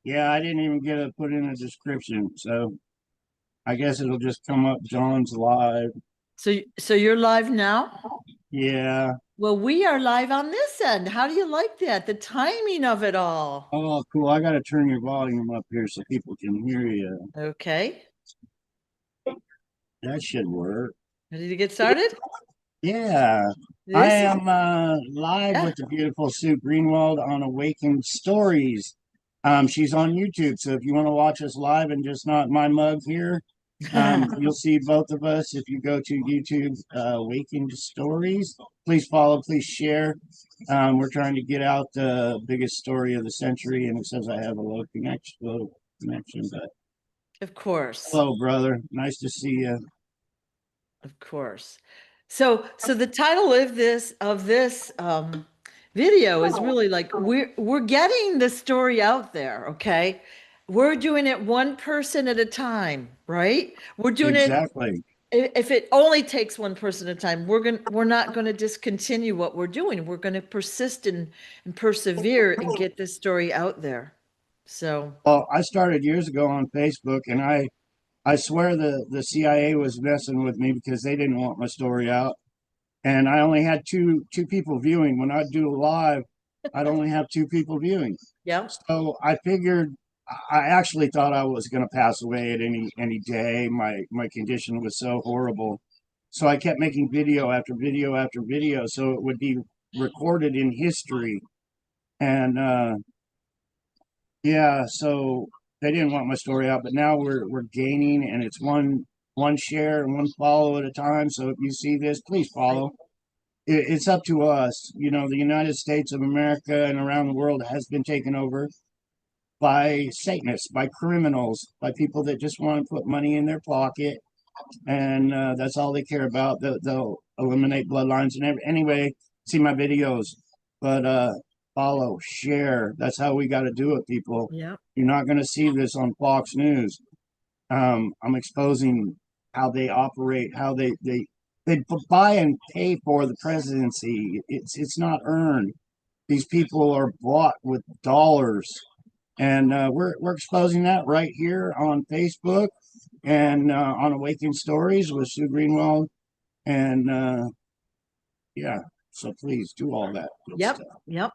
Yeah, I didn't even get to put in a description, so I guess it'll just come up John's live. So you're live now? Yeah. Well, we are live on this end. How do you like that? The timing of it all. Oh, cool. I got to turn your volume up here so people can hear you. Okay. That should work. Ready to get started? Yeah. I This is, am live yeah. with the beautiful Sue Greenwald on Awakened Stories. She's on YouTube, so if you want to watch us live and just not my mug here, you'll see both of us if you go to YouTube, Awakened Stories. Please follow, please share. We're trying to get out the biggest story of the century, and it says I have a low connection. But Of course. hello, brother. Nice to see you. Of course. So the title of this video is really like we're getting the story out there, okay? We're doing it one person at a time, right? We're doing it Exactly. if it only takes one person at a time, we're not going to discontinue what we're doing. We're going to persist and persevere and get this story out there. So, Well, I started years ago on Facebook, and I swear the CIA was messing with me because they didn't want my story out. And I only had two people viewing. When I do a live, I'd only have two people viewing. yeah. So I figured I actually thought I was going to pass away at any day. My condition was so horrible. So I kept making video after video after video so it would be recorded in history. And yeah, so they didn't want my story out, but now we're gaining, and it's one share and one follow at a time. So if you see this, please follow. It's up to us. You know, the United States of America and around the world has been taken over by Satanists, by criminals, by people that just want to put money in their pocket, and that's all they care about. They'll eliminate bloodlines and anyway. See my videos, but follow, share. That's how we got to do it, people. Yeah. You're not going to see this on Fox News. I'm exposing how they operate, how they buy and pay for the presidency. It's not earned. These people are bought with dollars, and we're exposing that right here on Facebook and on Awakened Stories with Sue Greenwald, and yeah. So please do all that good Yep. stuff. Yep.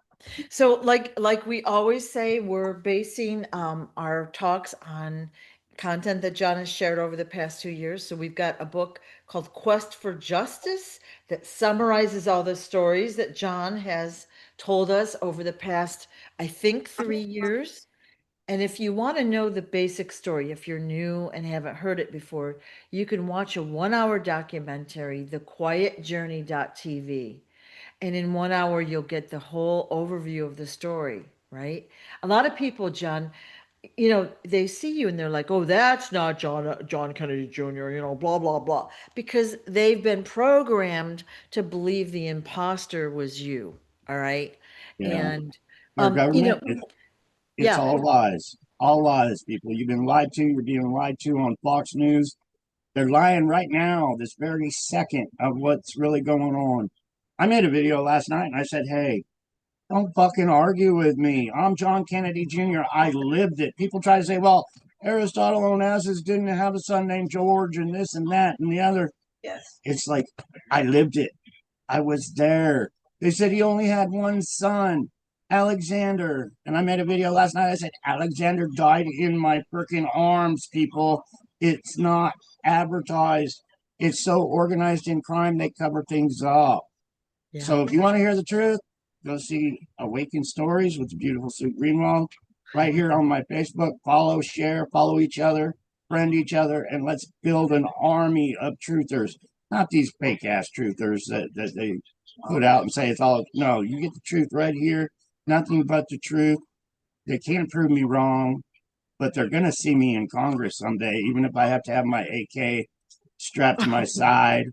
So like we always say, we're basing our talks on content that John has shared over the past 2 years. So we've got a book called Quest for Justice that summarizes all the stories that John has told us over the past, I think, 3 years. And if you want to know the basic story, if you're new and haven't heard it before, you can watch a 1 hour documentary, thequietjourney.tv. And in 1 hour, you'll get the whole overview of the story, right? A lot of people, John, they see you and they're like, "Oh, that's not John Kennedy Jr., blah blah blah," because they've been programmed to believe the imposter was you, all right? Yeah, And our you know, government, it's yeah, all lies, people. You've been lied to. You're being lied to on Fox News. They're lying right now, this very second, of what's really going on. I made a video last night and I said, hey, don't fucking argue with me. I'm John Kennedy Jr. I lived it. People try to say, well, Aristotle Onassis didn't have a son named George and this and that and the other. Yes. It's like, I lived it. I was there. They said he only had one son, Alexander. And I made a video last night. I said, Alexander died in my freaking arms, people. It's not advertised. It's so organized in crime, they cover things up. yeah. So if you want to hear the truth, go see Awakened Stories with the beautiful Sue Greenwald right here on my Facebook. Follow, share, follow each other, friend each other, and let's build an army of truthers. Not these fake ass truthers that they put out and say it's all. No, you get the truth right here. Nothing but the truth. They can't prove me wrong, but they're going to see me in Congress someday, even if I have to have my AK strapped to my side.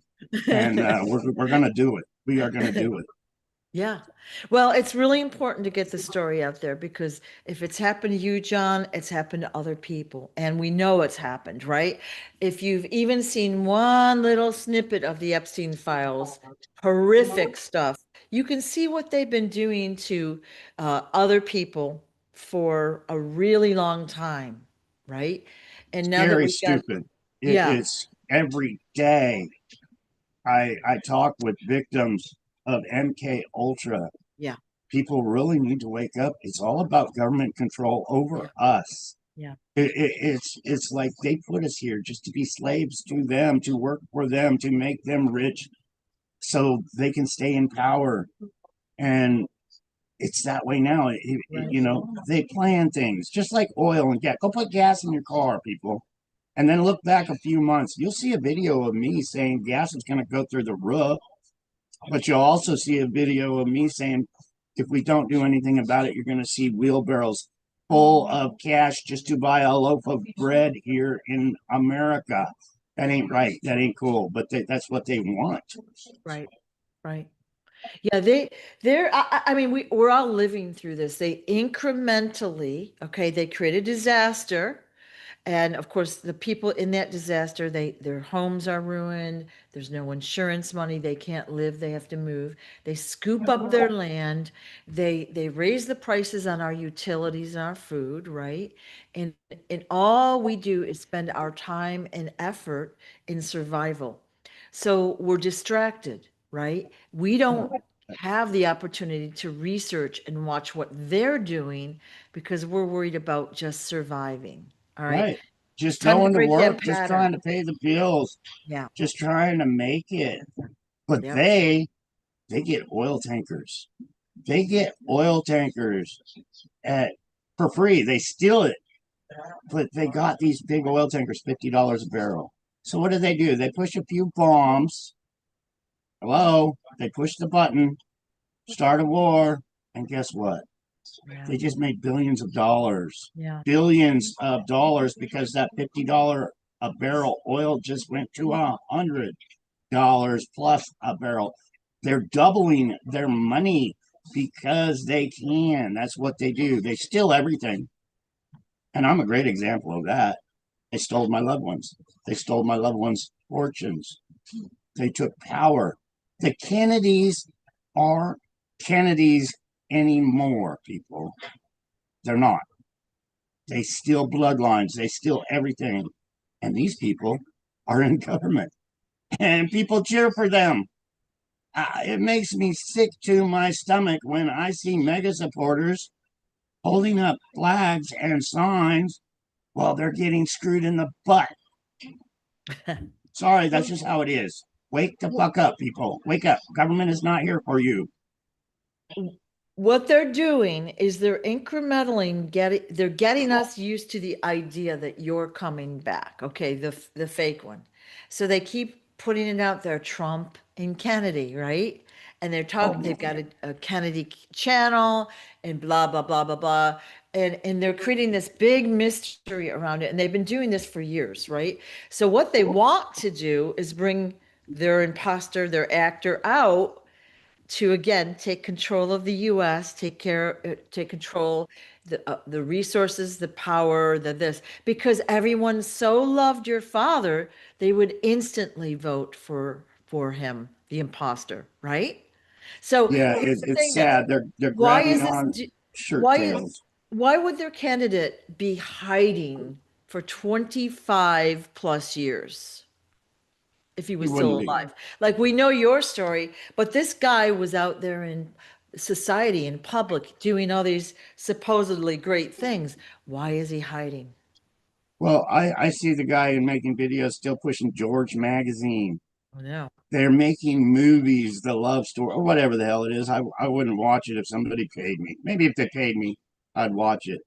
And we're going to do it. We are going to do it. Yeah. Well, it's really important to get the story out there because if it's happened to you, John, it's happened to other people. And we know it's happened, right? If you've even seen one little snippet of the Epstein files, horrific stuff, you can see what they've been doing to other people for a really long time, right? And now that Scary we've got, stupid. yeah, It's every day. I talk with victims of MK Ultra. yeah, People really need to wake up. It's all about government control over yeah, us. yeah, It's like they put us here just to be slaves to them, to work for them, to make them rich, so they can stay in power. And it's that way now. right. You know, they plan things just like oil and gas. Go put gas in your car, people. And then look back a few months. You'll see a video of me saying gas is going to go through the roof. But you'll also see a video of me saying, if we don't do anything about it, you're going to see wheelbarrows full of cash just to buy a loaf of bread here in America. That ain't right. That ain't cool. But that's what they want. Right, right. Yeah, I mean, we're all living through this. They incrementally, okay, they create a disaster. And of course, the people in that disaster, their homes are ruined. There's no insurance money. They can't live. They have to move. They scoop up their land. They raise the prices on our utilities and our food, right? And and all we do is spend our time and effort in survival. So we're distracted, right? We don't have the opportunity to research and watch what they're doing because we're worried about just surviving. All right. Right. It's Just time to going to break that work, just pattern. trying to pay the bills, Yeah. just trying to make it. But Yep. they get oil tankers. They get oil tankers at for free. They steal it, but they got these big oil tankers, $50 a barrel. So what do? They push a few bombs. Hello, they push the button, start a war, and guess what? Yeah. They just made Yeah. billions of dollars because that $50 a barrel oil just went to $100 plus a barrel. They're doubling their money because they can. That's what they do. They steal everything. And I'm a great example of that. They stole my loved ones. They stole my loved ones' fortunes. They took power. The Kennedys aren't Kennedys anymore, people. They're not. They steal bloodlines. They steal everything. And these people are in government. And people cheer for them. It makes me sick to my stomach when I see mega supporters holding up flags and signs while they're getting screwed in the butt. Sorry, that's just how it is. Wake the fuck up, people. Wake up. Government is not here for you. What they're doing is they're getting us used to the idea that you're coming back. Okay, the fake one. So they keep putting it out there, Trump and Kennedy, right? And they've got a Kennedy channel and blah blah blah blah blah. And they're creating this big mystery around it. And they've been doing this for years, right? So what they want to do is bring their imposter, their actor out to again take control of the U.S., take control the resources, the power, the this, because everyone so loved your father, they would instantly vote for him, the imposter, right? So Yeah, here's the it's thing then. sad. They're Why grabbing is this? on shirt Why tails. why would their candidate be hiding for 25 plus years? If he He was wouldn't still be. alive. Like we know your story, but this guy was out there in society, in public, doing all these supposedly great things. Why is he hiding? Well, I see the guy in making videos still pushing George magazine. Oh no. They're making movies, the love story, or whatever the hell it is. I wouldn't watch it if somebody paid me. Maybe if they paid me, I'd watch it.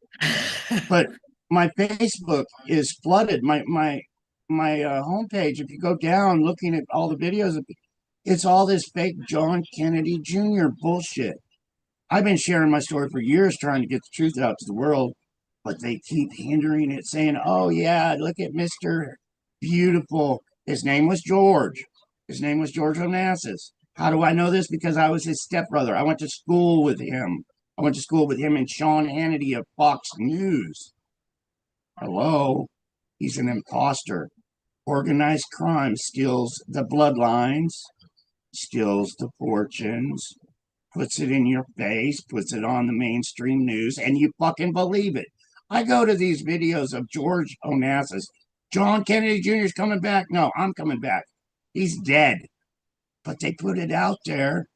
But my Facebook is flooded. My homepage. If you go down, looking at all the videos, it's all this fake John Kennedy Jr. bullshit. I've been sharing my story for years, trying to get the truth out to the world, but they keep hindering it, saying, "Oh yeah, look at Mister Beautiful. His name was George. His name was George Onassis. How do I know this? Because I was his stepbrother. I went to school with him. I went to school with him and Sean Hannity of Fox News. Hello, he's an imposter. Organized crime steals the bloodlines, steals the fortunes, puts it in your face, puts it on the mainstream news, and you fucking believe it. I go to these videos of George Onassis. John Kennedy Jr. is coming back. No, I'm coming back. He's dead. But they put it out there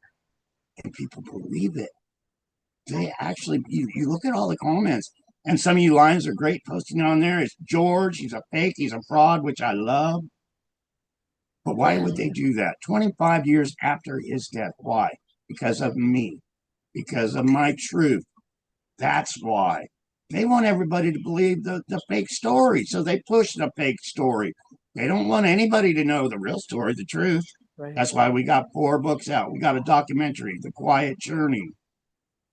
and people believe it. They actually, you look at all the comments, and some of you lines are great posting on there. It's George. He's a fake. He's a fraud, which I love. But why Yeah. would they do that? 25 years after his death. Why? Because of me, because of my truth. That's why. They want everybody to believe the fake story. So they push the fake story. They don't want anybody to know the real story, the truth. Right. That's why we got 4 books out. We got a documentary, The Quiet Journey.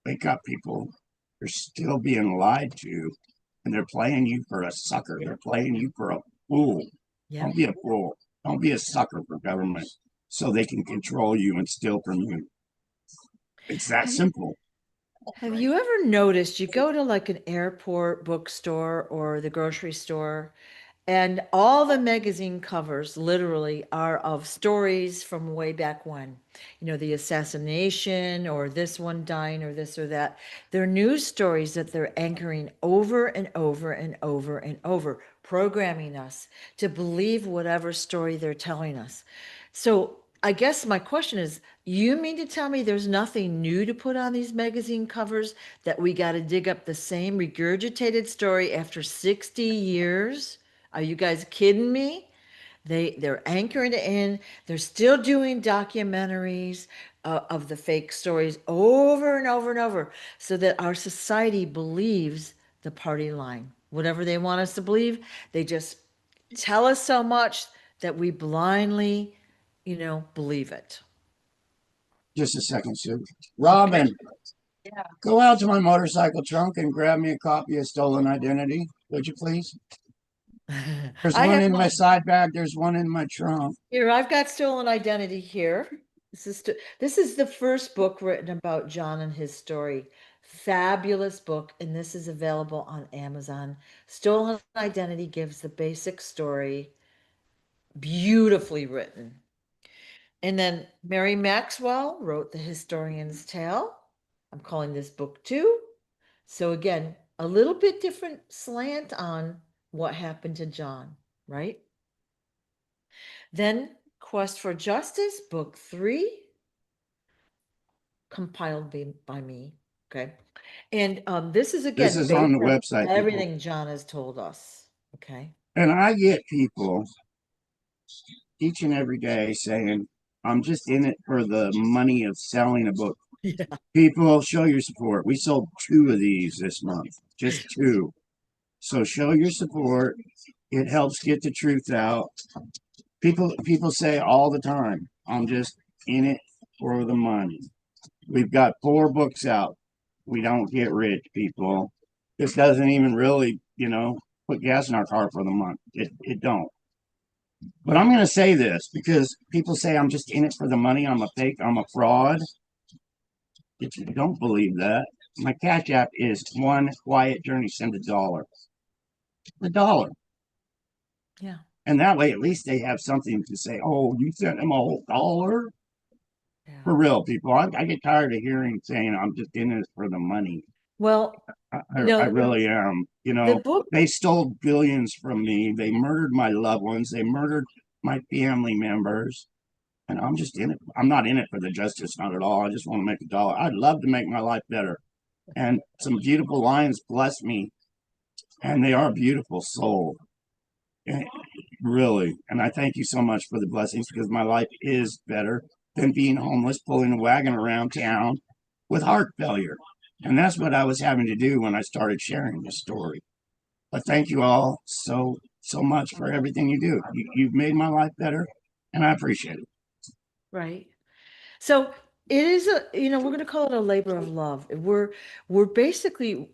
Wake up, people. You're still being lied to, and they're playing you for a sucker. They're playing you for a fool. Yeah. Don't be a fool. Don't be a sucker for government so they can control you and steal from you. It's that simple. Have you ever noticed you go to like an airport bookstore or the grocery store, and all the magazine covers literally are of stories from way back when, the assassination or this one dying or this or that. They're news stories that they're anchoring over and over and over and over, programming us to believe whatever story they're telling us. So I guess my question is, you mean to tell me there's nothing new to put on these magazine covers, that we got to dig up the same regurgitated story after 60 years? Are you guys kidding me? They're anchoring it in. They're still doing documentaries of the fake stories over and over and over, so that our society believes the party line. Whatever they want us to believe, they just tell us so much that we blindly, believe it. Just a second, Sue. Robin, go out to my motorcycle trunk and grab me a copy of Stolen Identity, would you please? There's I one have in my mine side bag. There's one in my trunk. here. I've got Stolen Identity here. This is the first book written about John and his story. Fabulous book, and this is available on Amazon. Stolen Identity gives the basic story, beautifully written. And then Mary Maxwell wrote The Historian's Tale. I'm calling this book two. So again, a little bit different slant on what happened to John, right? Then Quest for Justice, book three, compiled by me. Okay. And this is This again is on based the on website, people. everything John has told us. Okay. And I get people each and every day saying, I'm just in it for the money of selling a book. Yeah. People, show your support. We sold 2 of these this month, just 2. So show your support. It helps get the truth out. People say all the time, I'm just in it for the money. We've got 4 books out. We don't get rich, people. This doesn't even really, put gas in our car for the month. It don't. But I'm going to say this because people say I'm just in it for the money. I'm a fake. I'm a fraud. If you don't believe that, my Cash App is One Quiet Journey. Send $1. $1. Yeah. And that way, at least they have something to say. Oh, you sent them a whole dollar? Yeah. For real, people. I get tired of hearing saying I'm just in it for the money. Well, I really am. the book, They stole billions from me. They murdered my loved ones. They murdered my family members. And I'm just in it. I'm not in it for the justice, not at all. I just want to make $1. I'd love to make my life better. And some beautiful lions bless me. And they are beautiful soul. And really. And I thank you so much for the blessings because my life is better than being homeless, pulling a wagon around town with heart failure. And that's what I was having to do when I started sharing this story. But thank you all so much for everything you do. You've made my life better, and I appreciate it. right? So it is we're going to call it a labor of love. We're basically,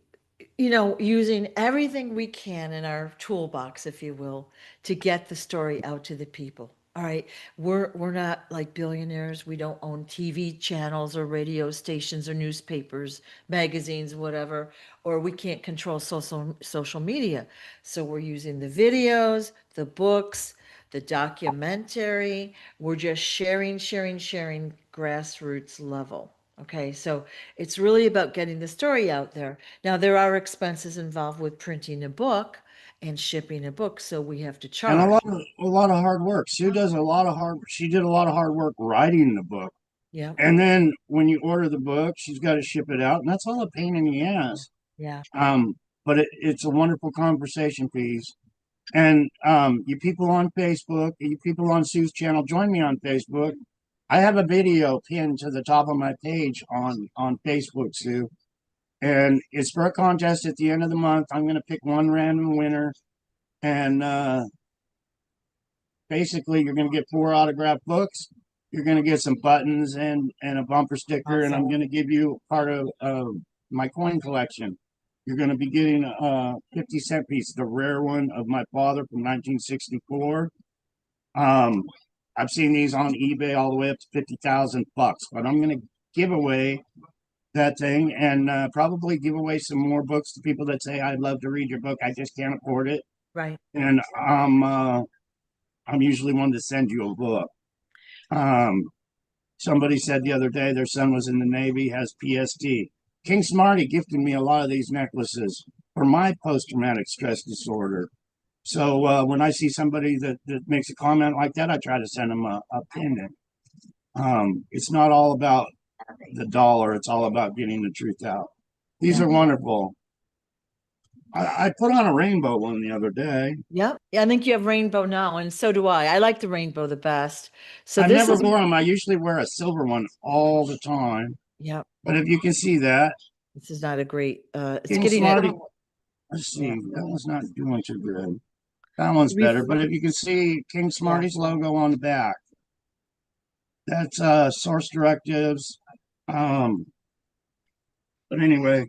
using everything we can in our toolbox, if you will, to get the story out to the people. All right. We're not like billionaires. We don't own TV channels or radio stations or newspapers, magazines, whatever, or we can't control social media. So we're using the videos, the books, the documentary. We're just sharing grassroots level. Okay, so it's really about getting the story out there. Now, there are expenses involved with printing a book and shipping a book, so we have to And charge. a lot of hard work. Sue does a lot of hard. She did a lot of hard work writing the book, Yeah, and then when you order the book, she's got to ship it out, and that's all a pain in the ass. yeah, But it's a wonderful conversation piece. And you people on Facebook, you people on Sue's channel, join me on Facebook. I have a video pinned to the top of my page on Facebook, Sue, and it's for a contest at the end of the month. I'm going to pick one random winner, and basically, you're going to get 4 autographed books. You're going to get some buttons and a bumper sticker, and I'm awesome. going to give you part of my coin collection. You're going to be getting a 50-cent piece, the rare one of my father from 1964. Um, I've seen these on eBay all the way up to 50,000 bucks, but I'm going to give away that thing and probably give away some more books to people that say, I'd love to read your book. I just can't afford it. Right. And I'm usually one to send you a book. Um, Somebody said the other day their son was in the Navy, has PSD. King Smarty gifted me a lot of these necklaces for my post traumatic stress disorder. So when I see somebody that makes a comment like that, I try to send them a pendant. It's not all about the dollar, it's all about getting the truth out. These Yeah. are wonderful. I put on a rainbow one the other day. Yep. Yeah, I think you have rainbow now, and so do I. I like the rainbow the best. So I've this never is, worn them. I usually wear a silver one all the time. yep, But if you can see that, this is not a great, it's King getting it. Smarty, let's Yeah. see, that one's not doing too good. That one's better. Ref But if you can see King yeah. Smarty's logo on the back, that's source directives. Um, but anyway,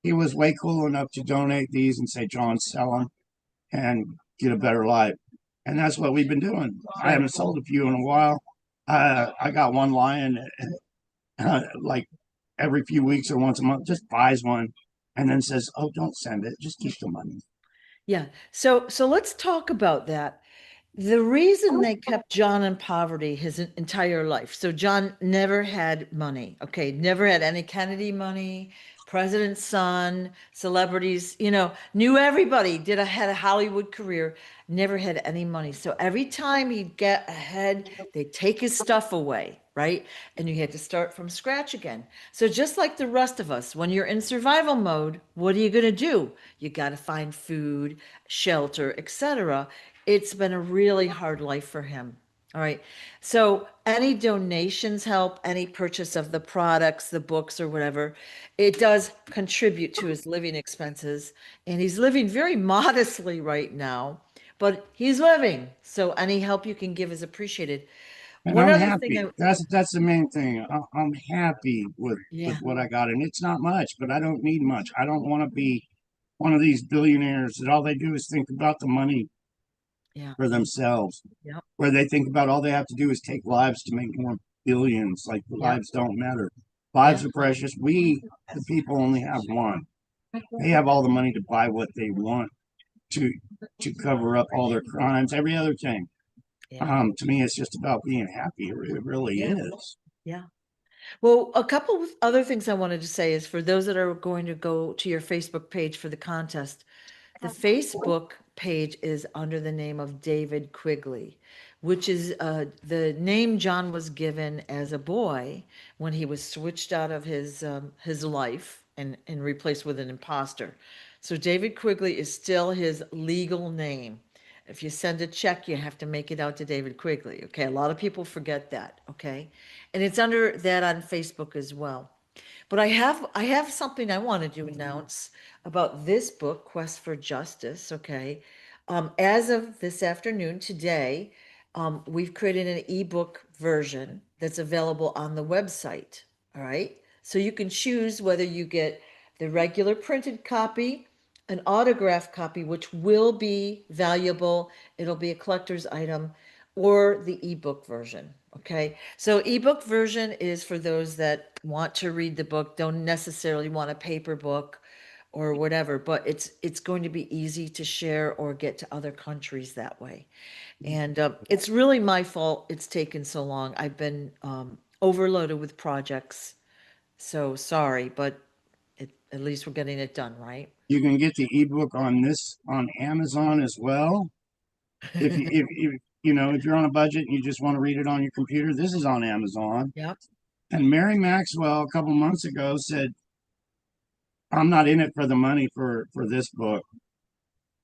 he was way cool enough to donate these and say, John, sell them and get a better life. And that's what we've been doing. I Right. haven't sold a few in a while. I got one lion like every few weeks or once a month, just buys one and then says, oh, don't send it. Just keep the money. Yeah. So let's talk about that. The reason they kept John in poverty his entire life. So John never had money. Okay, never had any Kennedy money, president's son, celebrities, knew everybody, had a Hollywood career, never had any money. So every time he'd get ahead, they'd take his stuff away, right? And you had to start from scratch again. So just like the rest of us, when you're in survival mode, what are you going to do? You got to find food, shelter, etc. It's been a really hard life for him. All right. So any donations help, any purchase of the products, the books, or whatever, it does contribute to his living expenses. And he's living very modestly right now, but he's living. So any help you can give is appreciated. And One I'm other thing happy. That's the main thing. I'm happy with yeah, what I got, and it's not much, but I don't need much. I don't want to be one of these billionaires that all they do is think about the money yeah, for themselves, yeah, where they think about all they have to do is take lives to make more billions. Like yeah, lives don't matter. yeah, Lives are precious. We, the people, only have one. They have all the money to buy what they want to to cover up all their crimes, every other thing. yeah, To me, it's just about being happy. It really yeah, is. yeah. Well, a couple of other things I wanted to say is for those that are going to go to your Facebook page for the contest, the Facebook page is under the name of David Quigley, which is the name John was given as a boy when he was switched out of his life and replaced with an imposter. So David Quigley is still his legal name. If you send a check, you have to make it out to David Quigley. Okay, a lot of people forget that. Okay, and it's under that on Facebook as well. But I have something I wanted to announce about this book, Quest for Justice. Okay. As of this afternoon, today, we've created an ebook version that's available on the website. All right. So you can choose whether you get the regular printed copy, an autographed copy, which will be valuable. It'll be a collector's item, or the ebook version. Okay. So ebook version is for those that want to read the book, don't necessarily want a paper book or whatever, but it's going to be easy to share or get to other countries that way. And it's really my fault it's taken so long. I've been overloaded with projects So sorry, but at least we're getting it done, right? You can get the ebook on this on Amazon as well. If you know if you're on a budget and you just want to read it on your computer, this is on Amazon. Yep. And Mary Maxwell a couple months ago said, "I'm not in it for the money for this book.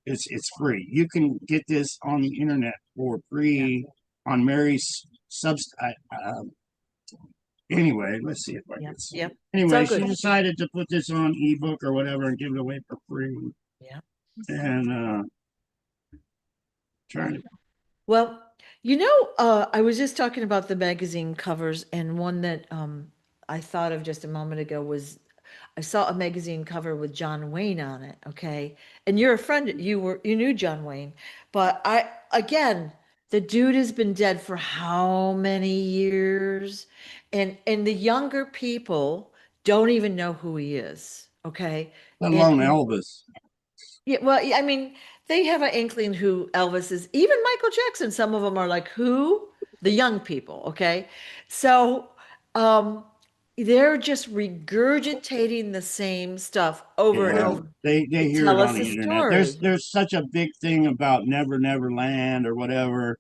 It's free. You can get this on the internet for Yeah. free on Mary's subst." Anyway, let's see if I Yep. can see. Yep. It's all Anyway, she good. decided to put this on ebook or whatever and give it away for free. Yeah. And trying to Well, I was just talking about the magazine covers, and one that I thought of just a moment ago was I saw a magazine cover with John Wayne on it, okay? And you're a friend, you knew John Wayne, but again, the dude has been dead for how many years? And the younger people don't even know who he is, okay? let alone And Elvis. yeah, well, yeah, I mean, they have an inkling who Elvis is. Even Michael Jackson, some of them are like, who? The young people, okay? So, um, they're just regurgitating the same stuff over and Yeah, over they to hear it tell on us a the internet. There's story. there's such a big thing about Never Never Land or whatever.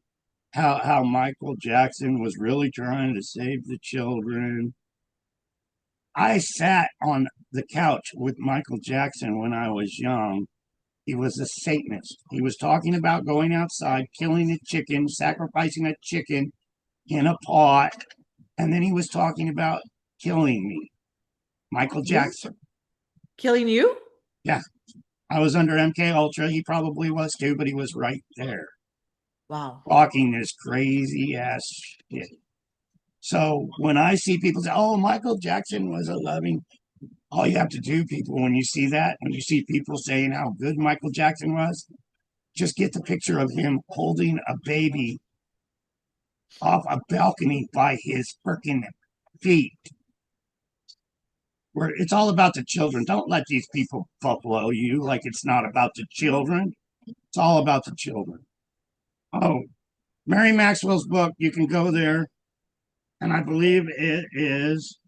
How Michael Jackson was really trying to save the children. I sat on the couch with Michael Jackson when I was young. He was a Satanist. He was talking about going outside, killing a chicken, sacrificing a chicken in a pot, and then he was talking about killing me. Michael You Jackson. killing you? Yeah, I was under MK Ultra. He probably was too, but he was right there Wow. talking this crazy ass shit. So when I see people say, "Oh, Michael Jackson was a loving," all you have to do, people, when you see that, when you see people saying how good Michael Jackson was, just get the picture of him holding a baby off a balcony by his freaking feet. Where it's all about the children. Don't let these people buffalo you like it's not about the children. It's all about the children. Oh, Mary Maxwell's book, you can go there, and I believe it is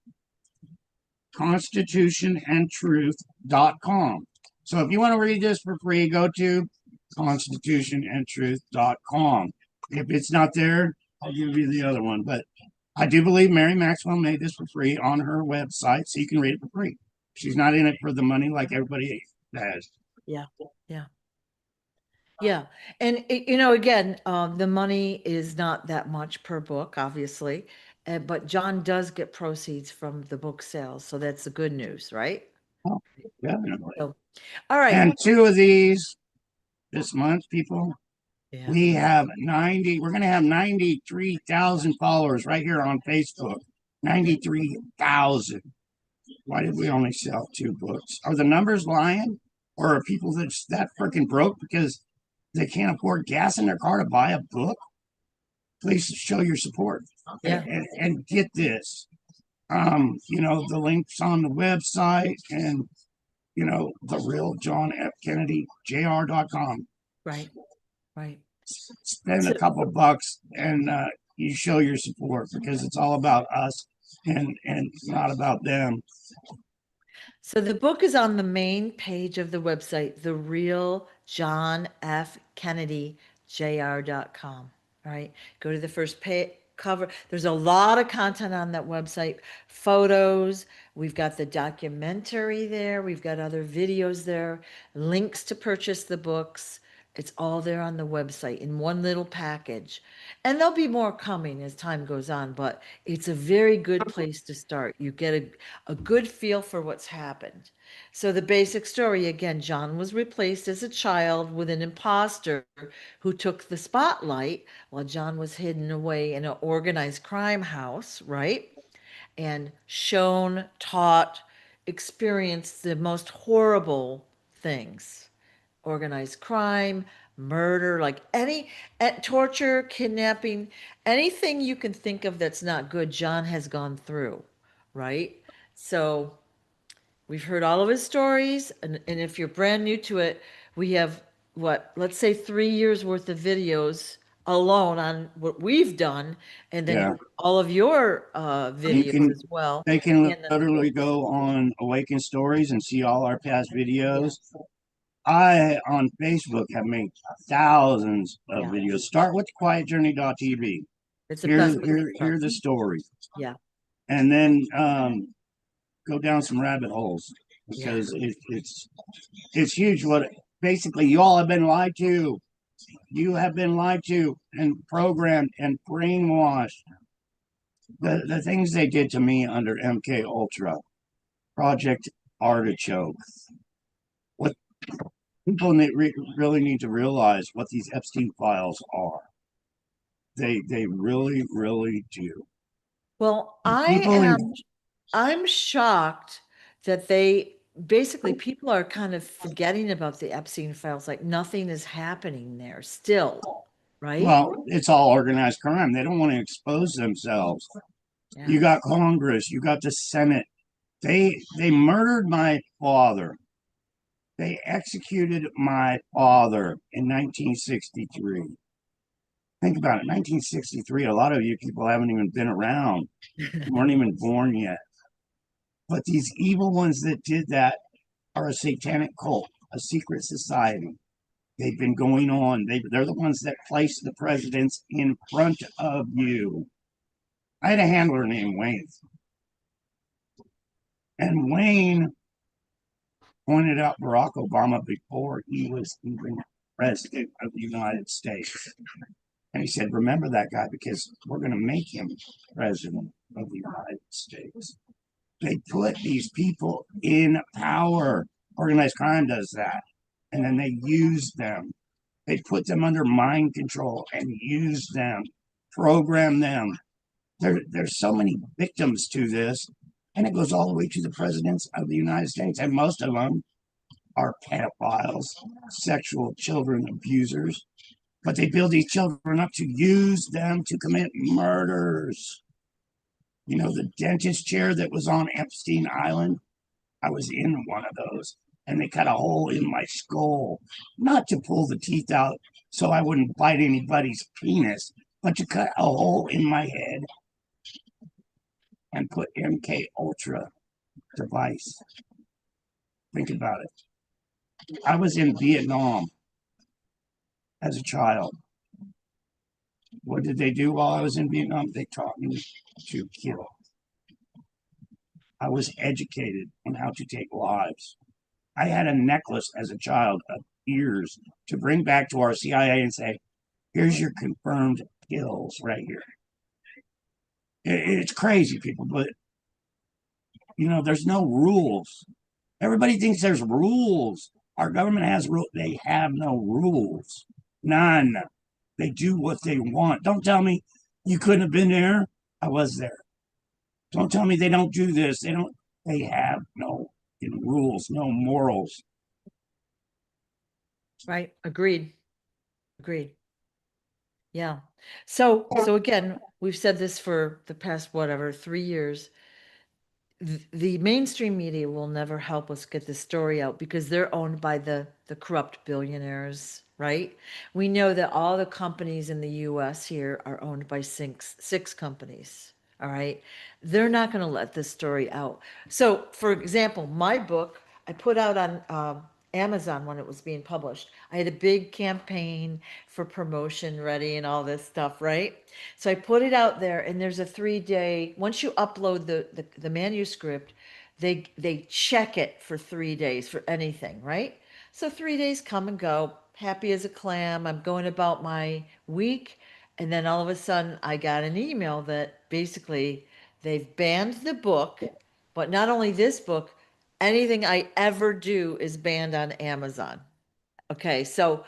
constitutionandtruth.com. So if you want to read this for free, go to constitutionandtruth.com. If it's not there, I'll give you the other one. But I do believe Mary Maxwell made this for free on her website, so you can read it for free. She's not in it for the money like everybody has. Yeah. Yeah. Yeah. And, again, the money is not that much per book, obviously, but John does get proceeds from the book sales. So that's the good news, right? Oh, definitely. So, all right. And two of these this month, people, Yeah. we have 90, we're going to have 93,000 followers right here on Facebook. 93,000. Why did we only sell two books? Are the numbers lying? Or are people that freaking broke because they can't afford gas in their car to buy a book? Please show your support. Okay. Yeah. And get this. The links on the website and the real John F. Kennedy, jr.com. Right. Right. Spend a So, couple bucks and you show your support because it's all about us and not about them. So the book is on the main page of the website, the real John F. Kennedy, jr.com. All right. Go to the first cover. There's a lot of content on that website, photos. We've got the documentary there. We've got other videos there, links to purchase the books. It's all there on the website in one little package. And there'll be more coming as time goes on, but it's a very good place to start. You get a good feel for what's happened. So the basic story, again, John was replaced as a child with an imposter who took the spotlight while John was hidden away in an organized crime house, right? And shown, taught, experienced the most horrible things, organized crime, murder, like torture, kidnapping, anything you can think of that's not good, John has gone through, right? So we've heard all of his stories, and if you're brand new to it, we have let's say 3 years worth of videos alone on what we've done, and then Yeah. all of your You videos can, as well, they can and then the literally books. go on Awaken Stories and see all our past videos. Yes. I, on Facebook, have made thousands of Yeah. videos. Start with quietjourney.tv. It's the Here, best place here, to here start. are the stories. Yeah. And then go down some rabbit holes Yeah. because it's huge. What basically you all have been lied to. You have been lied to and programmed and brainwashed. The things they did to me under MK Ultra, Project Artichoke. What people really need to realize what these Epstein files are. They really do. Well, People in I'm shocked that they basically people are kind of forgetting about the Epstein files, like nothing is happening there still, right? well, it's all organized crime. They don't want to expose themselves. Yeah. You got Congress, you got the Senate. They murdered my father. They executed my father in 1963. Think about it, 1963. A lot of you people haven't even been around. You weren't even born yet. But these evil ones that did that are a satanic cult, a secret society. They've been going on. They're the ones that placed the presidents in front of you. I had a handler named Wayne, and Wayne pointed out Barack Obama before he was even president of the United States. And he said, remember that guy because we're going to make him president of the United States. They put these people in power. Organized crime does that. And then they use them. They put them under mind control and use them, program them. There's so many victims to this. And it goes all the way to the presidents of the United States. And most of them are pedophiles, sexual children abusers. But they build these children up to use them to commit murders. You know, the dentist chair that was on Epstein Island, I was in one of those, and they cut a hole in my skull, not to pull the teeth out so I wouldn't bite anybody's penis, but to cut a hole in my head and put MK Ultra device. Think about it. I was in Vietnam as a child. What did they do while I was in Vietnam? They taught me to kill. I was educated on how to take lives. I had a necklace as a child of ears to bring back to our CIA and say, here's your confirmed kills right here. It's crazy, people, but you know, there's no rules. Everybody thinks there's rules. Our government has rules. They have no rules. None. They do what they want. Don't tell me you couldn't have been there. I was there. Don't tell me they don't do this. They don't. They have no rules, no morals. Right. Agreed. Agreed. Yeah. So again, we've said this for the past whatever 3 years. The mainstream media will never help us get the story out because they're owned by the corrupt billionaires, right? We know that all the companies in the US here are owned by six companies. All right. They're not going to let this story out. So, for example, my book I put out on Amazon when it was being published. I had a big campaign for promotion ready and all this stuff, right? So I put it out there, and there's a 3 day. Once you upload the manuscript, they check it for 3 days for anything, right? So 3 days come and go, happy as a clam. I'm going about my week, and then all of a sudden, I got an email that basically they've banned the book, but not only this book, anything I ever do is banned on Amazon. Okay, so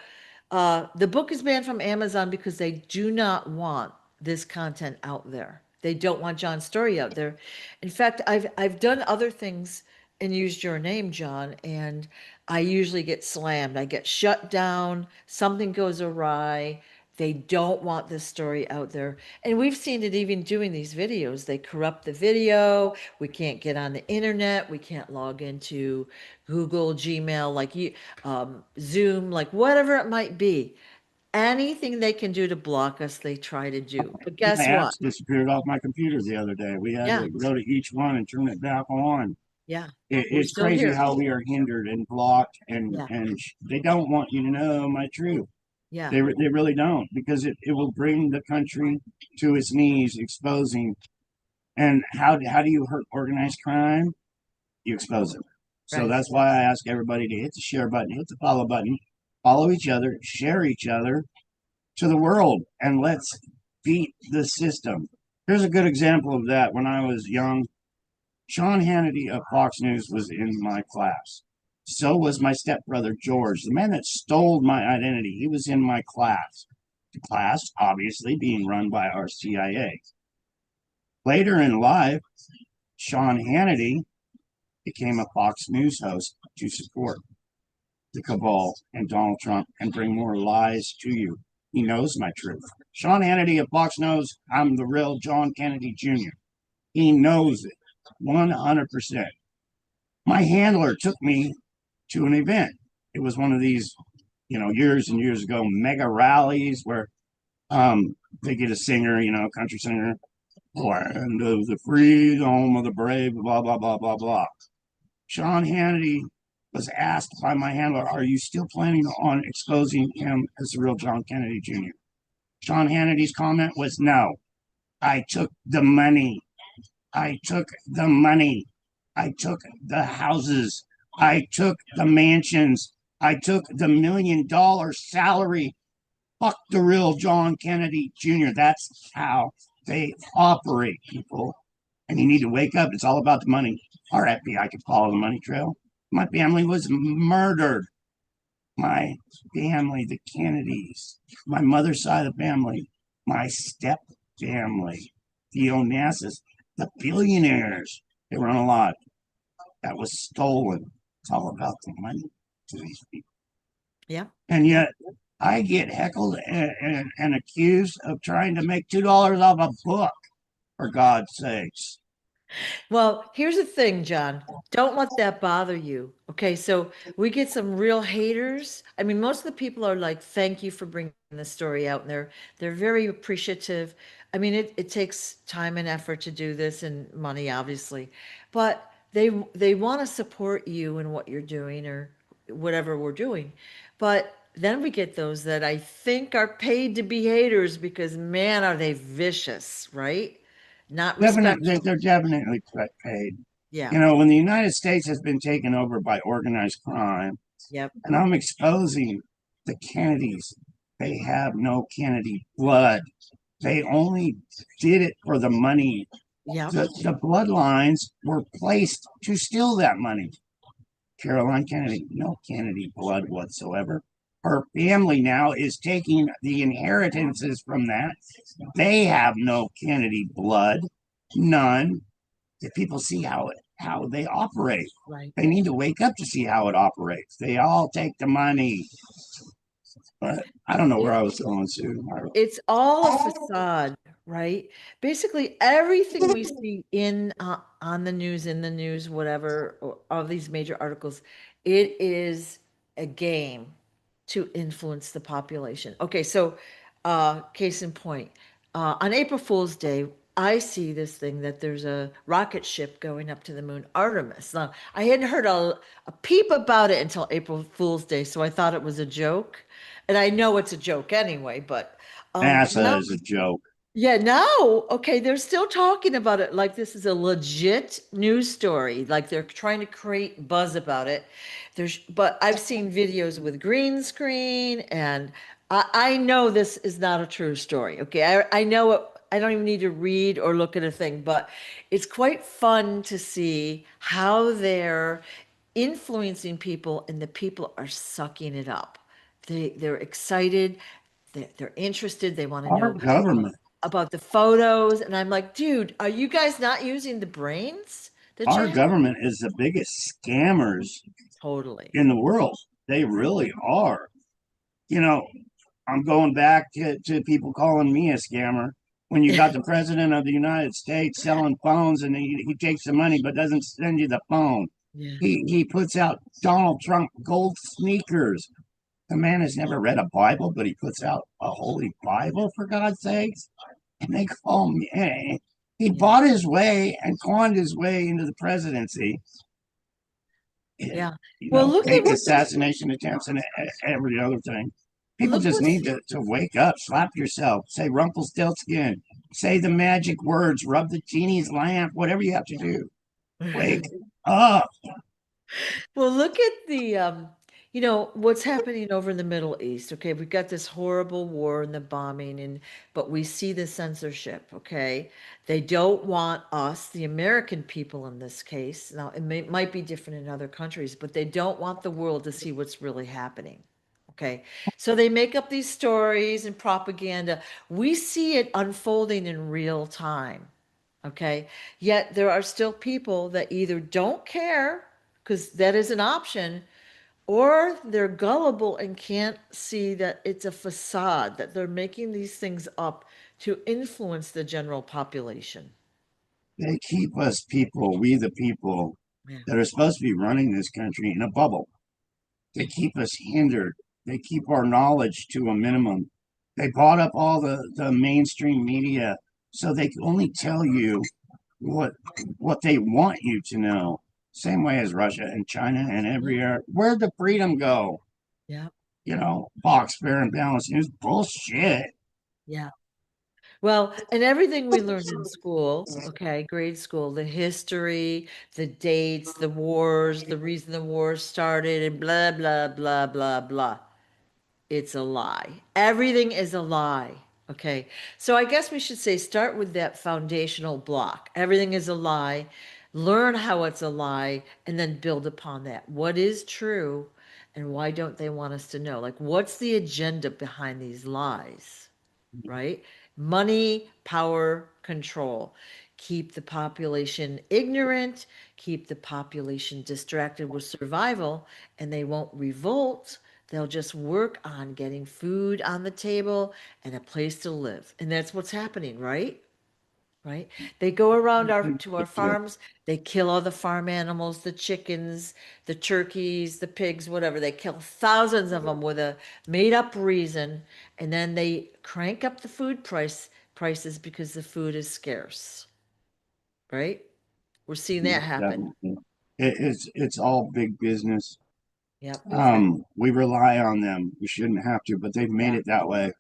the book is banned from Amazon because they do not want this content out there. They don't want John's story out there. In fact, I've done other things and used your name, John, and I usually get slammed. I get shut down. Something goes awry. They don't want this story out there. And we've seen it even doing these videos. They corrupt the video. We can't get on the internet. We can't log into Google, Gmail, like you, Zoom, like whatever it might be. anything they can do to block us, they try to do. But My guess what? apps disappeared off my computer the other day. We had Yeah, to go to each one and turn it back on. yeah. We're It's still crazy here. how we are hindered and blocked, Yeah, and they don't want you to know my truth. yeah, They really don't, because it will bring the country to its knees, exposing. And how do you hurt organized crime? You expose it. So right. that's why I ask everybody to hit the share button, hit the follow button, follow each other, share each other to the world, and let's beat the system. Here's a good example of that. When I was young, Sean Hannity of Fox News was in my class. So was my stepbrother George, the man that stole my identity. He was in my class. The class, obviously, being run by our CIA. Later in life, Sean Hannity became a Fox News host to support the cabal and Donald Trump and bring more lies to you. He knows my truth. Sean Hannity of Fox knows I'm the real John Kennedy Jr. He knows it 100%. My handler took me to an event. It was one of these, years and years ago, mega rallies where they get a singer, country singer, land of the free, the home of the brave, blah, blah, blah, blah, blah. Sean Hannity was asked by my handler, are you still planning on exposing him as the real John Kennedy Jr.? Sean Hannity's comment was, no, I took the money. I took the money. I took the houses. I took the mansions. I took the $1 million salary. Fuck the real John Kennedy Jr. That's how they operate, people. And you need to wake up. It's all about the money. Our FBI could follow the money trail. My family was murdered. My family, the Kennedys, my mother's side of the family, my step family, the Onassis, the billionaires. They run a lot. That was stolen. It's all about the money to these people. Yeah. And Yeah. yet I get heckled and accused of trying to make $2 off a book, for God's sakes. Well, here's the thing, John. Don't let that bother you. Okay, so we get some real haters. I mean, most of the people are like, "Thank you for bringing the story out," and they're very appreciative. I mean, it takes time and effort to do this, and money, obviously, but they want to support you in what you're doing or whatever we're doing. But then we get those that I think are paid to be haters because man, are they vicious, right? Not Definitely, respectful. they're definitely paid. Yeah. When the United States has been taken over by organized crime, Yep. and I'm exposing the Kennedys, they have no Kennedy blood. They only did it for the money. Yep. The bloodlines were placed to steal that money. Caroline Kennedy, no Kennedy blood whatsoever. Her family now is taking the inheritances from that. They have no Kennedy blood, none. If people see how they operate, Right. they need to wake up to see how it operates. They all take the money. But I don't know where It, I was going to. it's all a facade, right? Basically, everything we see on the news, in the news, whatever, or of these major articles, it is a game to influence the population. Okay, so case in point, on April Fool's Day, I see this thing that there's a rocket ship going up to the moon, Artemis. Now, I hadn't heard a peep about it until April Fool's Day, so I thought it was a joke. And I know it's a joke anyway, but NASA now, is a joke. yeah, now, okay, they're still talking about it like this is a legit news story, like they're trying to create buzz about it. But I've seen videos with green screen, and I know this is not a true story. Okay, I know it. I don't even need to read or look at a thing, but it's quite fun to see how they're influencing people, and the people are sucking it up. They're excited, they're interested, they want to Our know government, about the photos, and I'm like, dude, are you guys not using the brains that you our have? government is the biggest scammers Totally. in the world. They really are. You know, I'm going back to people calling me a scammer. When you got the president of the United States selling phones and he takes the money but doesn't send you the phone. Yeah. He puts out Donald Trump gold sneakers. The man has never read a Bible, but he puts out a holy Bible for God's sakes. And they call me. He Yeah. bought his way and conned his way into the presidency. Yeah. You Well, know, look at fake what this, assassination attempts and every other thing. People look just what's, need to wake up, slap yourself, say Rumpelstiltskin, say the magic words, rub the genie's lamp, whatever you have to do. Wake up. well, look at the, what's happening over in the Middle East. Okay. We've got this horrible war and the bombing but we see the censorship. Okay. They don't want us, the American people in this case. Now, might be different in other countries, but they don't want the world to see what's really happening. Okay. So they make up these stories and propaganda. We see it unfolding in real time. Okay. Yet there are still people that either don't care, because that is an option, or they're gullible and can't see that it's a facade, that they're making these things up to influence the general population. They keep us people, we the people Yeah. that are supposed to be running this country in a bubble. They keep us hindered. They keep our knowledge to a minimum. They bought up all the mainstream media so they can only tell you what what they want you to know. Same way as Russia and China and every Yeah. area. Where'd the freedom go? Yeah. You know, Fox, Fair and Balanced News, bullshit. Yeah. Well, and everything we learned in school, okay, grade school, the history, the dates, the wars, the reason the wars started, and blah, blah, blah, blah, blah. It's a lie. Everything is a lie. Okay. So I guess we should say start with that foundational block. Everything is a lie. Learn how it's a lie and then build upon that. What is true and why don't they want us to know? Like, what's the agenda behind these lies? Right? Money, power, control. Keep the population ignorant, keep the population distracted with survival, and they won't revolt. They'll just work on getting food on the table and a place to live. And that's what's happening, right? Right? They go around our farms, they kill all the farm animals, the chickens, the turkeys, the pigs, whatever. They kill thousands of them with a made up reason, and then they crank up the prices because the food is scarce, right? We're seeing that happen. Definitely. It's all big business. Yep, exactly. We rely on them. We shouldn't have to, but they've made Yeah, it that way.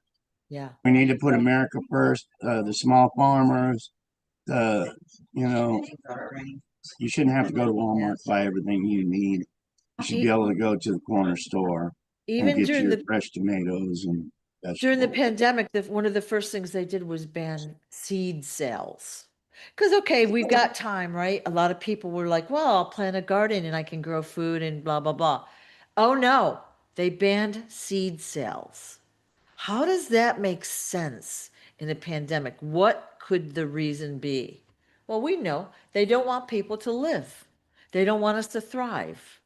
yeah. We need to put America first. The small farmers, the you know, you shouldn't have to go to Yeah. Walmart to buy everything you need. You should be E- able to go to the corner store and Even get during your the fresh tomatoes and during the vegetables. pandemic, one of the first things they did was ban seed sales. Because, okay, we've got time, right? A lot of people were like, well, I'll plant a garden and I can grow food and blah, blah, blah. Oh, no, they banned seed sales. How does that make sense in a pandemic? What could the reason be? Well, we know they don't want people to live. They don't want us to thrive.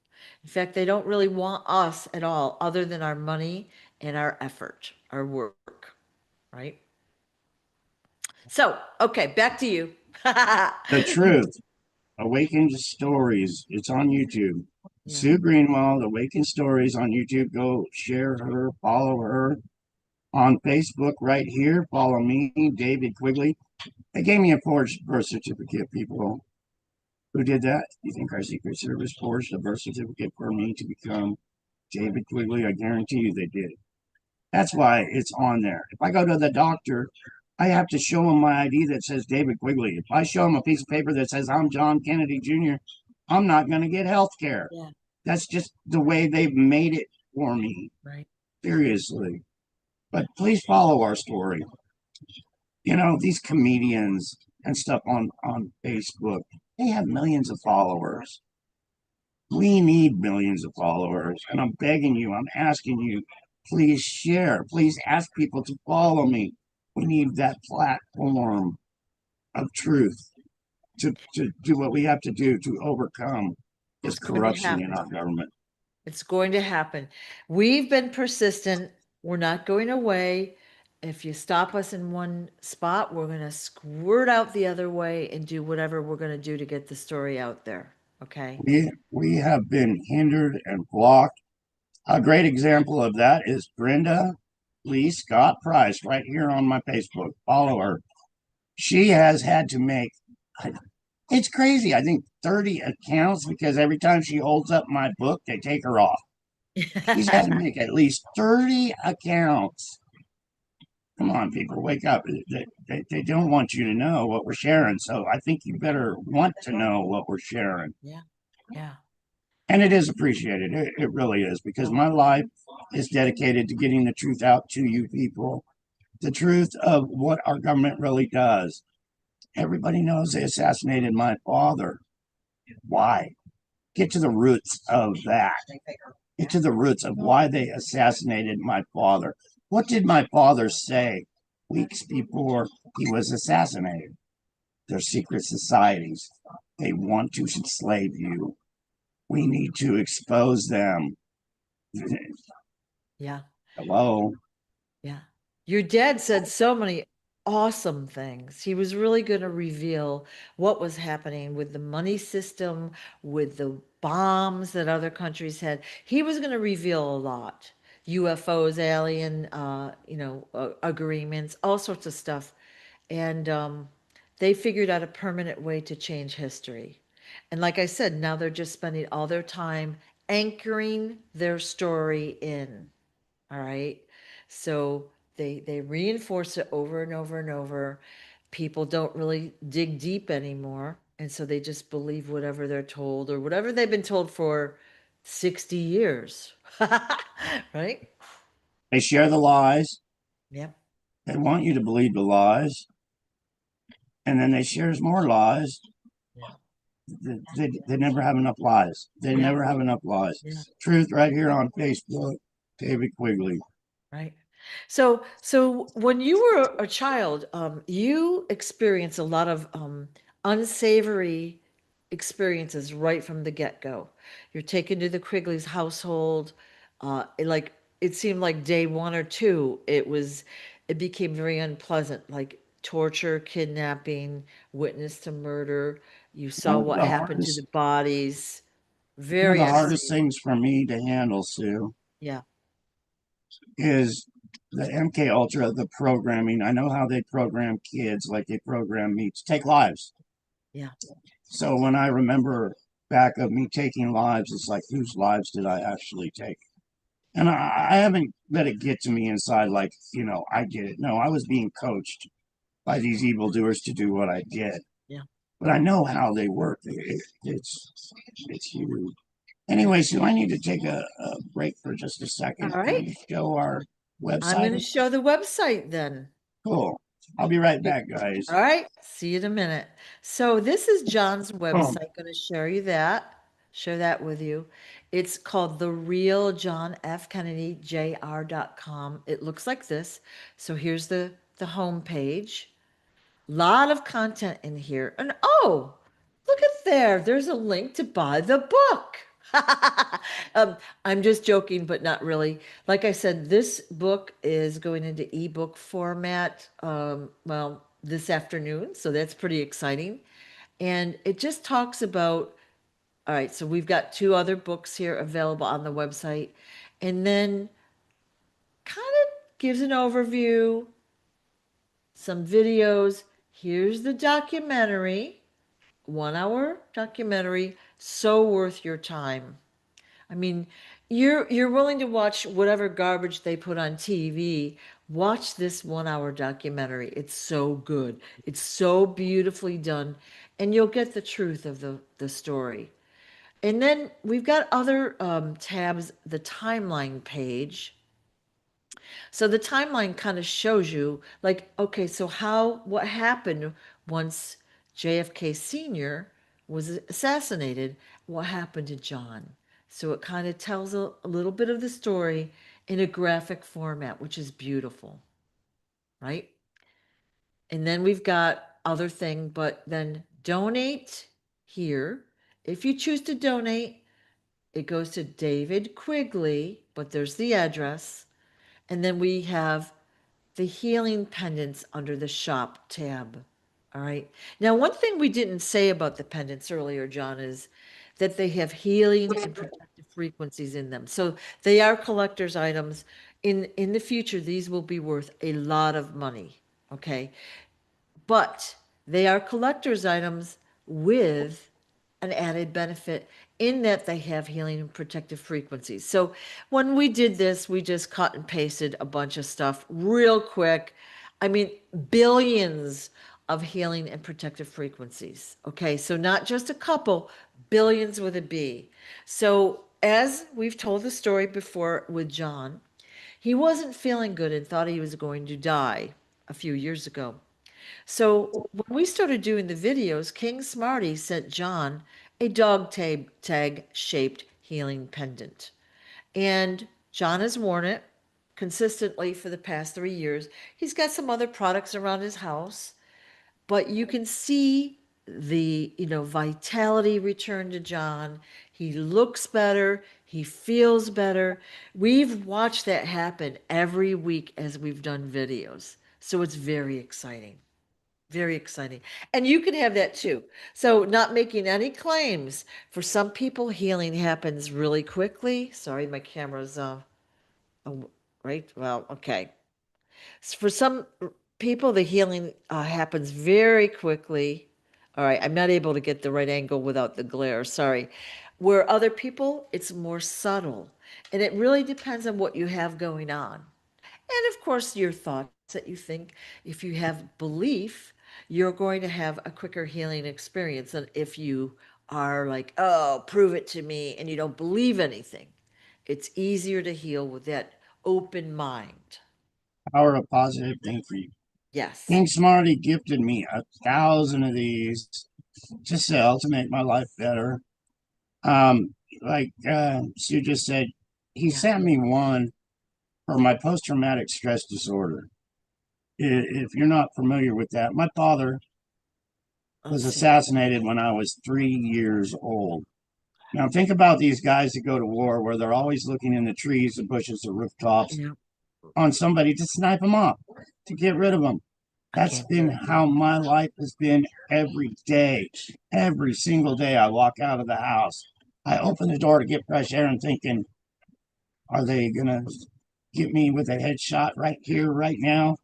In fact, they don't really want us at all, other than our money and our effort, our work, right? So, okay, back to you. The truth, Awakened Stories. It's on YouTube. Yeah, Sue Greenwald, Awakened Stories on YouTube. Go share her, follow her on Facebook right here. Follow me, David Quigley. They gave me a forged birth certificate, people. Who did that? You think our Secret Service forged a birth certificate for me to become David Quigley? I guarantee you they did. That's why it's on there. If I go to the doctor, I have to show him my ID that says David Quigley. If I show him a piece of paper that says I'm John Kennedy Jr., I'm not going to get health care. yeah, That's just the way they've made it for me. right. Seriously. But please follow our story. You know, these comedians and stuff on Facebook, they have millions of followers. We need millions of followers. And I'm begging you, I'm asking you, please share. Please ask people to follow me. We need that platform of truth to do what we have to do to overcome this It's going to corruption in happen. our government. It's going to happen. We've been persistent. We're not going away. If you stop us in one spot, we're going to squirt out the other way and do whatever we're going to do to get the story out there. Okay? We have been hindered and blocked A great example of that is Brenda Lee Scott Price, right here on my Facebook. Follow her. She has had to make, it's crazy. I think 30 accounts because every time she holds up my book, they take her off. She's had to make at least 30 accounts. Come on, people, wake up. They don't want you to know what we're sharing. So I think you better want to know what we're sharing. Yeah. Yeah. And it is appreciated. It really is because my life is dedicated to getting the truth out to you people. The truth of what our government really does. Everybody knows they assassinated my father. Why? Get to the roots of that. Get to the roots of why they assassinated my father. What did my father say weeks before he was assassinated? They're secret societies. They want to enslave you. We need to expose them. Yeah. Hello. Yeah. Your dad said so many awesome things. He was really going to reveal what was happening with the money system, with the bombs that other countries had. He was going to reveal a lot. UFOs, alien, agreements, all sorts of stuff. And they figured out a permanent way to change history. And like I said, now they're just spending all their time anchoring their story in. All right. So they reinforce it over and over and over. People don't really dig deep anymore. And so they just believe whatever they're told or whatever they've been told for 60 years. Right? They share the lies. Yep. They want you to believe the lies. And then they share more lies. Yeah. They never have enough lies. They Yeah. never have enough lies. Yeah. Truth right here on Facebook. David Quigley. Right. So when you were a child, you experienced a lot of unsavory experiences right from the get-go. You're taken to the Quigley's household. Like it seemed like day one or two, it became very unpleasant, like torture, kidnapping, witness to murder. You saw One of what the happened to the hardest bodies. one of Very the hardest unsafe. things for me to handle, Sue, Yeah, is the MK Ultra, the programming. I know how they program kids, like they program me to take lives. yeah, So when I remember back of me taking lives, it's like whose lives did I actually take? And I haven't let it get to me inside, like I did it. No, I was being coached by these evildoers to do what I did. yeah. But I know how they work. It's huge. Anyway, so I need to take a break for just a All second. Can right. you show our I'm going website? to show the website then. Cool. I'll be right You- back, guys. All right. See you in a minute. So this is John's Oh, website. Going to share that with you. It's called The Real John F. Kennedy Jr.com. It looks like this. So here's the home page. Lot of content in here. And oh, look at there. There's a link to buy the book. I'm just joking, but not really. Like I said, this book is going into ebook format, well, this afternoon. So that's pretty exciting. And it just talks about, all right, so we've got two other books here available on the website. And then kind of gives an overview, some videos. Here's the documentary, 1 hour documentary, so worth your time. I mean, you're willing to watch whatever garbage they put on TV. Watch this 1 hour documentary. It's so good. It's so beautifully done, and you'll get the truth of the story. And then we've got other tabs, the timeline page. So the timeline kind of shows you, like, okay, so what happened once JFK Sr. was assassinated? What happened to John? So it kind of tells a little bit of the story in a graphic format, which is beautiful, right? And then we've got other thing, but then donate here. If you choose to donate, it goes to David Quigley, but there's the address. And then we have the healing pendants under the shop tab. All right. Now, one thing we didn't say about the pendants earlier, John, is that they have healing and protective frequencies in them. So they are collector's items. In the future, these will be worth a lot of money. Okay. But they are collector's items with an added benefit in that they have healing and protective frequencies. So when we did this, we just cut and pasted a bunch of stuff real quick. I mean, billions of healing and protective frequencies. Okay, so not just a couple, billions with a B. So as we've told the story before with John, he wasn't feeling good and thought he was going to die a few years ago. So when we started doing the videos, King Smarty sent John a dog tag shaped healing pendant. And John has worn it consistently for the past 3 years. He's got some other products around his house, but you can see the, vitality return to John. He looks better, he feels better. We've watched that happen every week as we've done videos. So it's very exciting. Very exciting. And you can have that too. So, not making any claims. For some people, healing happens really quickly. Sorry, my camera's right. Well, okay. For some people, the healing happens very quickly. All right, I'm not able to get the right angle without the glare. Sorry. Where other people, it's more subtle. And it really depends on what you have going on. And of course, your thoughts that you think if you have belief, you're going to have a quicker healing experience than if you are like, oh, prove it to me, and you don't believe anything. It's easier to heal with that open mind. Power of positive thinking. Yes. King Smarty gifted me 1,000 of these to sell to make my life better. Like Sue just said, he Yeah. sent me one for my post traumatic stress disorder. If you're not familiar with that, my father was Let's see. assassinated when I was 3 years old. Now, think about these guys that go to war where they're always looking in the trees, the bushes, the rooftops Yeah. on somebody to snipe them off, to get rid of them. I That's can't been believe how my life has been every day. Every single day I walk out of the house, I open the door to get fresh air and thinking, are they going to get me with a headshot right here, right now?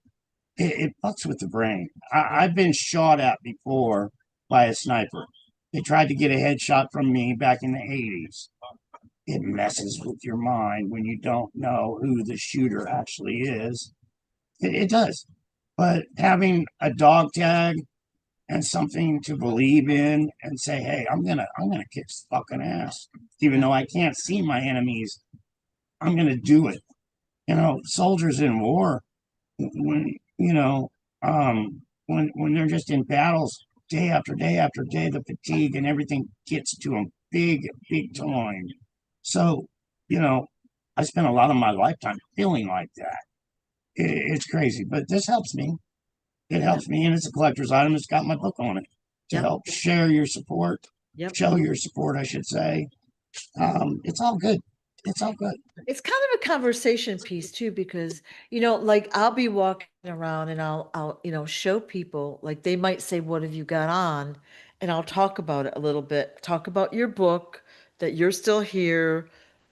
It fucks with the brain. yeah. I've been shot at before by a sniper. They tried to get a headshot from me back in the 80s. It messes with your mind when you don't know who the shooter actually is. It does. But having a dog tag and something to believe in and say, hey, I'm gonna kick fucking ass. Even Yeah. though I can't see my enemies, I'm gonna do it. Soldiers in war, when when they're just in battles day after day after day, the fatigue and everything gets to them big time. So, you know, I spent a lot of my lifetime feeling like that. It's crazy, but this helps me. It Yep. helps me, and it's a collector's item. It's got my book on it to Yep. help share your support, Yep. show your support, I should say. It's all good. It's all good. It's kind of a conversation piece too, because like I'll be walking around and I'll show people, like they might say, "What have you got on?" And I'll talk about it a little bit, talk about your book, that you're still here,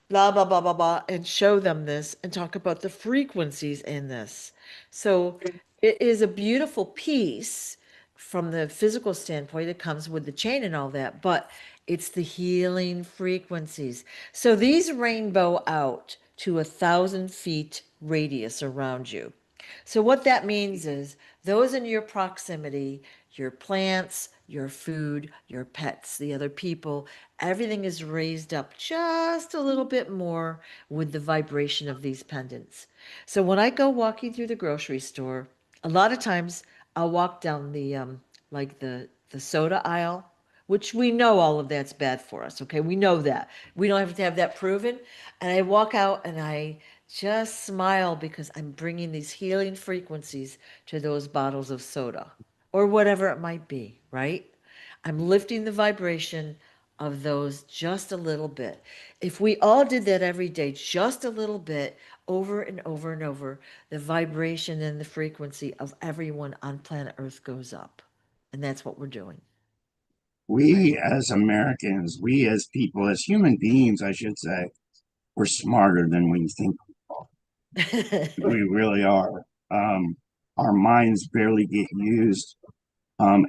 blah blah blah blah blah, and show them this and talk about the frequencies in this. So it is a beautiful piece from the physical standpoint. It comes with the chain and all that, but it's the healing frequencies. So these rainbow out to 1,000 feet radius around you. So what that means is those in your proximity, your plants, your food, your pets, the other people, everything is raised up just a little bit more with the vibration of these pendants. So when I go walking through the grocery store, a lot of times I'll walk down the like the soda aisle, which we know all of that's bad for us. Okay, we know that. We don't have to have that proven. And I walk out and I just smile because I'm bringing these healing frequencies to those bottles of soda or whatever it might be, right? I'm lifting the vibration of those just a little bit. If we all did that every day, just a little bit, over and over and over, the vibration and the frequency of everyone on planet Earth goes up. And that's what we're doing. We as Americans, we as people, as human beings, I should say, we're smarter than we think. We really are. Our minds barely get used.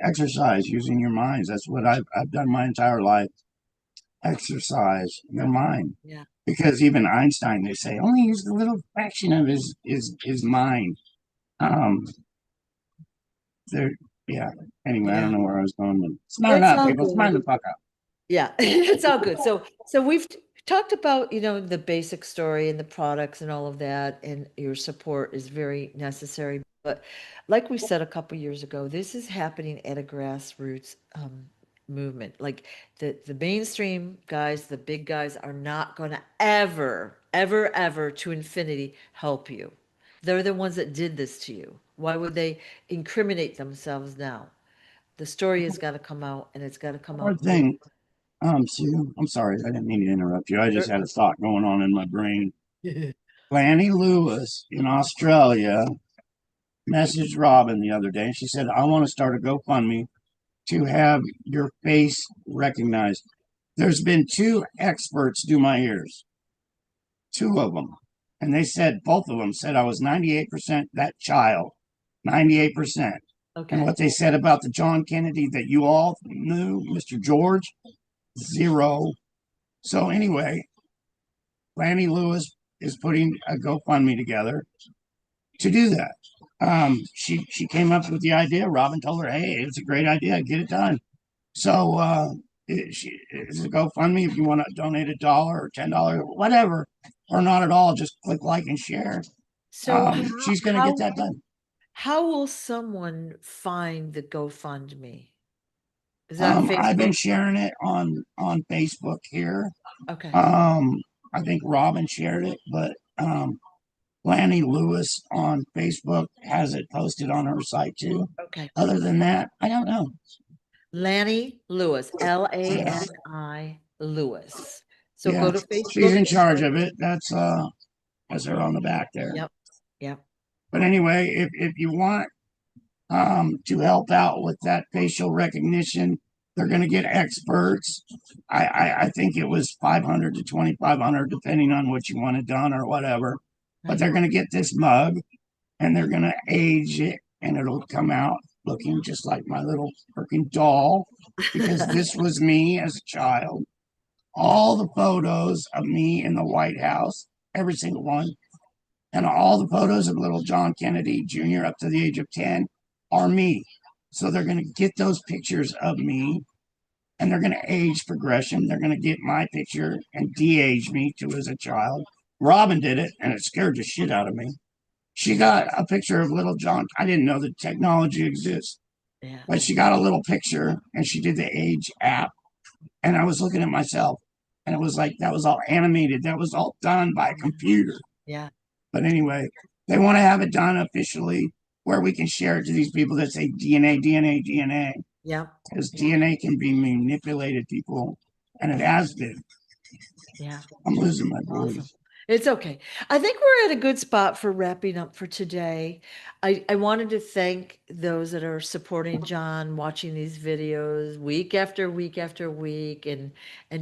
Exercise, using your minds. That's what I've done my entire life. Exercise your mind. Yeah. Because even Einstein, they say, only use a little fraction of his mind. Um, there, yeah. Anyway, I Yeah. don't know where I was going. But smart It's up, all people. Smart the good. fuck up. Yeah, it's all good. So we've talked about, the basic story and the products and all of that, and your support is very necessary. But like we said a couple years ago, this is happening at a grassroots movement. Like the mainstream guys, the big guys are not going to ever, ever, ever to infinity help you. They're the ones that did this to you. Why would they incriminate themselves now? The story has got to come out, and it's got to come One more out big. thing, Sue, I'm sorry, I didn't mean to interrupt you. I just had a Certainly. thought going on in my brain. Lanny Lewis in Australia messaged Robin the other day, and she said, I want to start a GoFundMe to have your face recognized. There's been two experts do my ears, two of them. And they said, both of them said I was 98% that child, 98%. And Okay. what they said about the John Kennedy that you all knew, Mr. George, zero. So anyway, Lanny Lewis is putting a GoFundMe together to do that. She came up with the idea. Robin told her, "Hey, it's a great idea. Get it done." So it's a GoFundMe if you want to donate $1 or $10 or whatever, or not at all. Just click like and share. So She's going to get that done. how will someone find the GoFundMe? Is it on I've been Facebook? sharing it on Facebook here. Okay. I think Robin shared it, but Lanny Lewis on Facebook has it posted on her site too. Okay. Other than that, I don't know. Lanny Lewis, Yeah, Lani Lewis. So yeah, go to she's Facebook in and charge of it. That's her on the back there. yep. Yep. But anyway, if you want to help out with that facial recognition, they're going to get experts. I think it was 500 to 2,500, depending on what you want it done or whatever. But Right. they're going to get this mug and they're going to age it, and it'll come out looking just like my little freaking doll, because this was me as a child. All the photos of me in the White House, every single one, and all the photos of little John Kennedy Jr. up to the age of 10 are me. So they're going to get those pictures of me, and they're going to age progression. They're going to get my picture and de-age me to as a child. Robin did it, and it scared the shit out of me. She got a picture of little John. I didn't know the technology exists, Yeah. but she got a little picture and she did the age app. And I was looking at myself, and it was like that was all animated. That was all done by a computer. Yeah. But anyway, they want to have it done officially where we can share it to these people that say DNA, DNA, DNA, Yeah. because Yeah. DNA can be manipulated, people, and it has been. Yeah. I'm losing my Awesome. voice. It's okay. I think we're at a good spot for wrapping up for today. I wanted to thank those that are supporting John, watching these videos week after week after week, and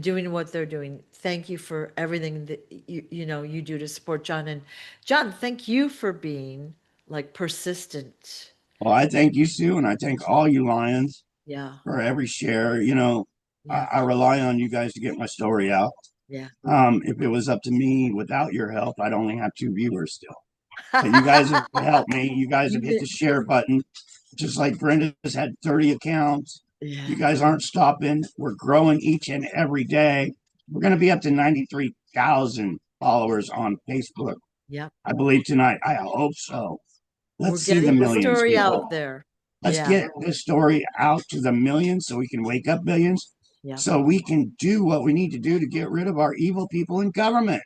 doing what they're doing. Thank you for everything that you do to support John. And John, thank you for being like persistent. Well, I thank you, Sue, and I thank all you lions Yeah. for every share. Yeah. I rely on you guys to get my story out. Yeah. If it was up to me without your help, I'd only have 2 viewers still. But you guys have helped me. You guys have You hit did. the share button, just like Brenda's had 30 accounts. You Yeah. guys aren't stopping. We're growing each and every day. We're going to be up to 93,000 followers on Facebook, Yep. I believe, tonight. I hope so. We're Let's see the getting the millions, story people. out there. Let's Yeah. get this story out to the millions so we can wake up billions, Yeah. so we can do what we need to do to get rid of our evil people in government.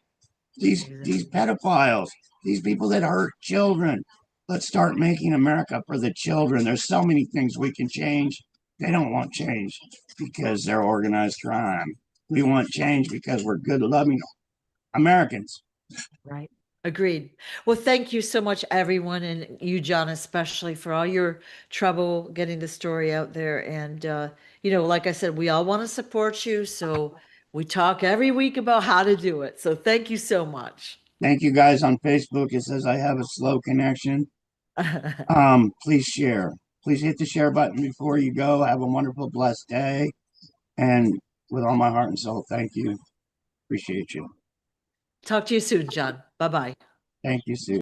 These pedophiles, these people that hurt children. Let's start making America for the children. There's so many things we can change. They don't want change because they're organized crime. We want change because we're good, loving Americans. Right. Agreed. Well, thank you so much, everyone, and you, John, especially for all your trouble getting the story out there. And, like I said, we all want to support you. So we talk every week about how to do it. So thank you so much. Thank you guys on Facebook. It says I have a slow connection. Please share. Please hit the share button before you go. Have a wonderful, blessed day. And with all my heart and soul, thank you. Appreciate you. Talk to you soon, John. Bye bye. Thank you, Sue.